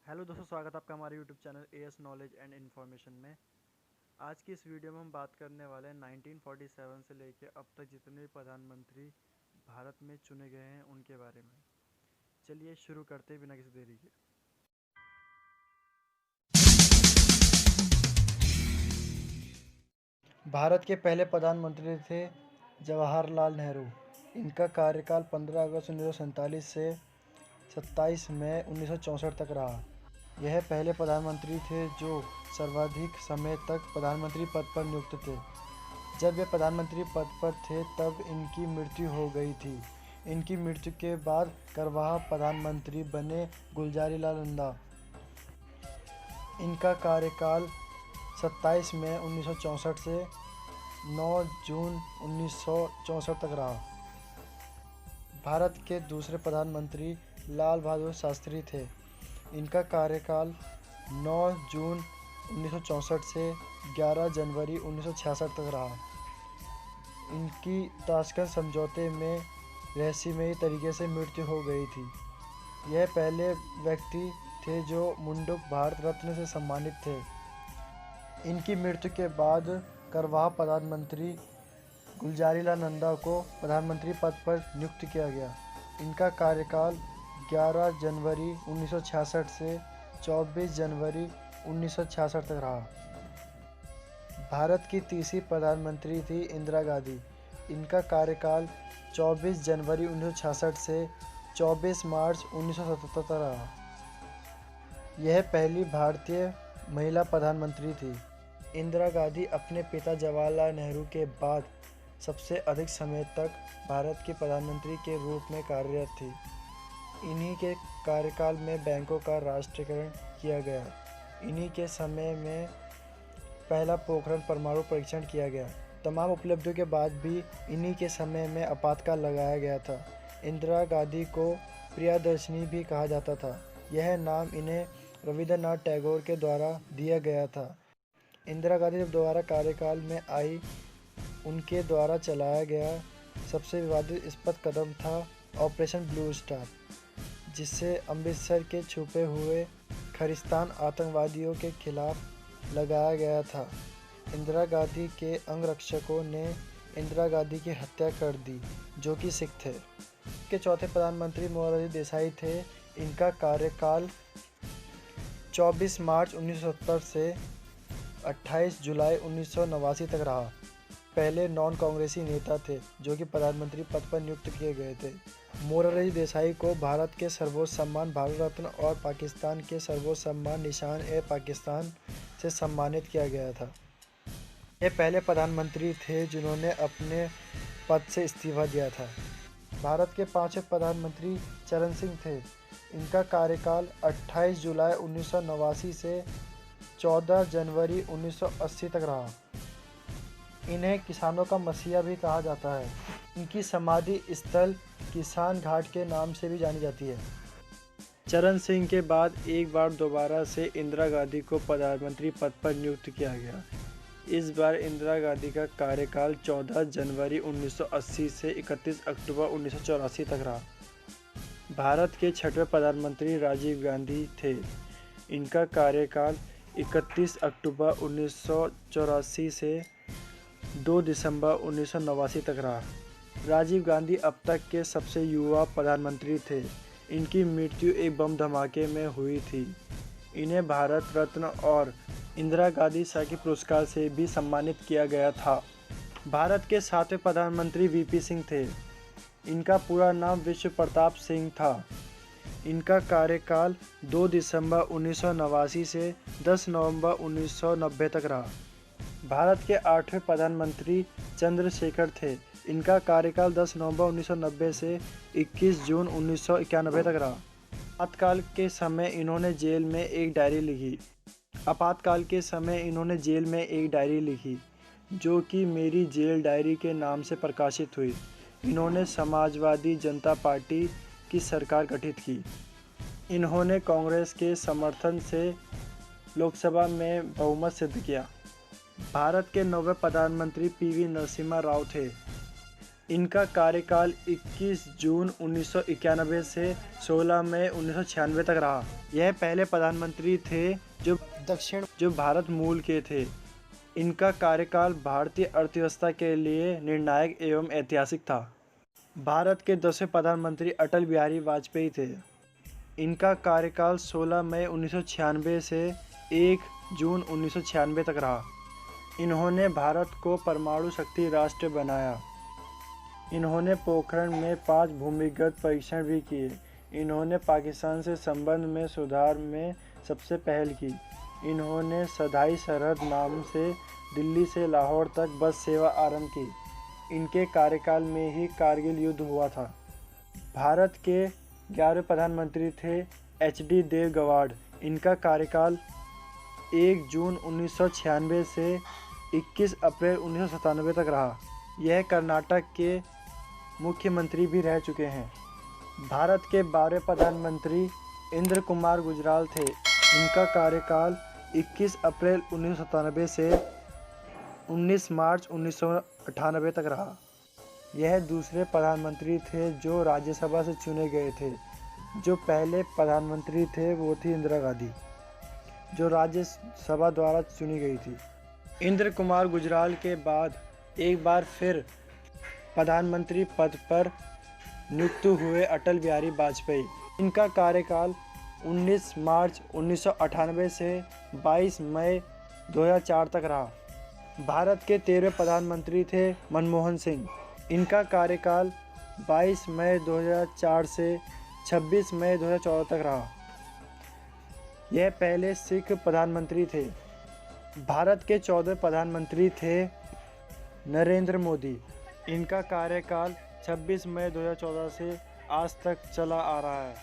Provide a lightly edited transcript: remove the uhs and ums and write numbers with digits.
Hello दोस्तों, स्वागत है आपका हमारे YouTube channel as knowledge and information में। आज की इस वीडियो में हम बात करने वाले हैं 1947 से लेकर अब तक जितने भी प्रधानमंत्री भारत में चुने गए हैं उनके बारे में। चलिए शुरू करते हैं बिना किसी देरी के। भारत के पहले प्रधानमंत्री थे जवाहरलाल नेहरू। इनका कार्यकाल 15 अगस्त 1947 से 27 मई 1964 तक रहा। यह पहले प्रधानमंत्री थे जो सर्वाधिक समय तक प्रधानमंत्री पद पर नियुक्त थे। जब वे प्रधानमंत्री पद पर थे तब इनकी मृत्यु हो गई थी। इनकी मृत्यु के बाद कार्यवाहक प्रधानमंत्री बने गुलजारीलाल नंदा। इनका कार्यकाल 27 मई 1964 से 9 जून 1964 तक रहा। भारत के दूसरे प्रधानमंत्री लाल बहादुर शास्त्री थे। इनका कार्यकाल 9 जून 1964 से 11 जनवरी 1966 तक रहा। इनकी ताशकंद समझौते में रहस्यमयी तरीके से मृत्यु हो गई थी। यह पहले व्यक्ति थे जो मुंडुक भारत रत्न से सम्मानित थे। इनकी मृत्यु के बाद कार्यवाहक प्रधानमंत्री गुलजारीलाल नंदा को प्रधानमंत्री पद पर नियुक्त किया गया। इनका कार्यकाल 11 जनवरी 1966 से 24 जनवरी 1966 तक रहा। भारत की तीसरी प्रधानमंत्री थी इंदिरा गांधी। इनका कार्यकाल 24 जनवरी 1966 से 24 मार्च 1977 तक रहा। यह पहली भारतीय महिला प्रधानमंत्री थी। इंदिरा गांधी अपने पिता जवाहरलाल नेहरू के बाद सबसे अधिक समय तक भारत की प्रधानमंत्री के रूप में कार्यरत थी। इन्हीं के कार्यकाल में बैंकों का राष्ट्रीयकरण किया गया। इन्हीं के समय में पहला पोखरण परमाणु परीक्षण किया गया। तमाम उपलब्धियों के बाद भी इन्हीं के समय में आपातकाल लगाया गया था। इंदिरा गांधी को प्रियदर्शिनी भी कहा जाता था। यह नाम इन्हें रविंद्रनाथ टैगोर के द्वारा दिया गया था। इंदिरा गांधी जब दोबारा कार्यकाल में आई, उनके द्वारा चलाया गया सबसे विवादास्पद कदम था ऑपरेशन ब्लू स्टार, जिसे अमृतसर के छुपे हुए खलिस्तान आतंकवादियों के खिलाफ लगाया गया था। इंदिरा गांधी के अंगरक्षकों ने इंदिरा गांधी की हत्या कर दी, जो कि सिख थे। के चौथे प्रधानमंत्री मोरारजी देसाई थे। इनका कार्यकाल 24 मार्च 1970 से 28 जुलाई 1989 तक रहा। पहले नॉन कांग्रेसी नेता थे जो कि प्रधानमंत्री पद पर नियुक्त किए गए थे। मोरारजी देसाई को भारत के सर्वोच्च सम्मान भारत रत्न और पाकिस्तान के सर्वोच्च सम्मान निशान-ए-पाकिस्तान से सम्मानित किया गया था। ये पहले प्रधानमंत्री थे जिन्होंने अपने पद से इस्तीफा दिया था। भारत के पांचवें प्रधानमंत्री चरण सिंह थे। इनका कार्यकाल 28 जुलाई 1989 से 14 जनवरी 1980 तक रहा। इन्हें किसानों का मसीहा भी कहा जाता है। इनकी समाधि स्थल किसान घाट के नाम से भी जानी जाती है। चरण सिंह के बाद एक बार दोबारा से इंदिरा गांधी को प्रधानमंत्री पद पर नियुक्त किया गया। इस बार इंदिरा गांधी का कार्यकाल 14 जनवरी 1980 से 31 अक्टूबर 1984 तक रहा। भारत के छठवें प्रधानमंत्री राजीव गांधी थे। इनका कार्यकाल 31 अक्टूबर 1984 से 2 दिसंबर 1989 तक रहा। राजीव गांधी अब तक के सबसे युवा प्रधानमंत्री थे। इनकी मृत्यु एक बम धमाके में हुई थी। इन्हें भारत रत्न और इंदिरा गांधी शांति पुरस्कार से भी सम्मानित किया गया था। भारत के सातवें प्रधानमंत्री वीपी सिंह थे। इनका पूरा नाम विश्व प्रताप सिंह था। इनका कार्यकाल 2 दिसंबर 1989 से 10 नवंबर 1990 तक रहा। भारत के आठवें प्रधानमंत्री चंद्रशेखर थे। इनका कार्यकाल 10 नवंबर 1990 से 21 जून 1991 तक रहा। आपातकाल के समय इन्होंने जेल में एक डायरी लिखी जो कि मेरी जेल डायरी के नाम से प्रकाशित हुई। इन्होंने समाजवादी जनता पार्टी की सरकार गठित की। इन्होंने कांग्रेस के समर्थन से लोकसभा में बहुमत सिद्ध किया। भारत के 9वें प्रधानमंत्री पीवी नरसिम्हा राव थे। इनका कार्यकाल 21 जून 1991 से 16 मई 1996 तक रहा। यह पहले प्रधानमंत्री थे जो भारत मूल के थे। इनका कार्यकाल भारतीय अर्थव्यवस्था के लिए निर्णायक एवं ऐतिहासिक था। भारत के 10वें प्रधानमंत्री अटल बिहारी वाजपेयी थे। इनका कार्यकाल 16 मई 1996 से 1 जून 1996 तक रहा। इन्होंने भारत को परमाणु शक्ति राष्ट्र बनाया। इन्होंने पोखरण में 5 भूमिगत परीक्षण भी किए। इन्होंने पाकिस्तान से संबंध में सुधार में सबसे पहल की। इन्होंने सदाई सरहद नाम से दिल्ली से लाहौर तक बस सेवा आरंभ की। इनके कार्यकाल में ही कारगिल युद्ध हुआ था। भारत के 11वें प्रधानमंत्री थे HD देव गौड़ा। इनका कार्यकाल 1 जून 1996 से 21 अप्रैल 1997 तक रहा। यह कर्नाटक के मुख्यमंत्री भी रह चुके हैं। भारत के 12वें प्रधानमंत्री इंद्र कुमार गुजराल थे। इनका कार्यकाल 21 अप्रैल 1997 से 19 मार्च 1998 तक रहा। यह दूसरे प्रधानमंत्री थे जो राज्यसभा से चुने गए थे। जो पहले प्रधानमंत्री थे वो थी इंदिरा गांधी, जो राज्यसभा द्वारा चुनी गई थी। इंद्र कुमार गुजराल के बाद एक बार फिर प्रधानमंत्री पद पर नियुक्त हुए अटल बिहारी वाजपेयी। इनका कार्यकाल 19 मार्च 1998 से 22 मई 2004 तक रहा। भारत के 13वें प्रधानमंत्री थे मनमोहन सिंह। इनका कार्यकाल 22 मई 2004 से 26 मई 2014 तक रहा। यह पहले सिख प्रधानमंत्री थे। भारत के 14वें प्रधानमंत्री थे नरेंद्र मोदी। इनका कार्यकाल 26 मई 2014 से आज तक चला आ रहा है।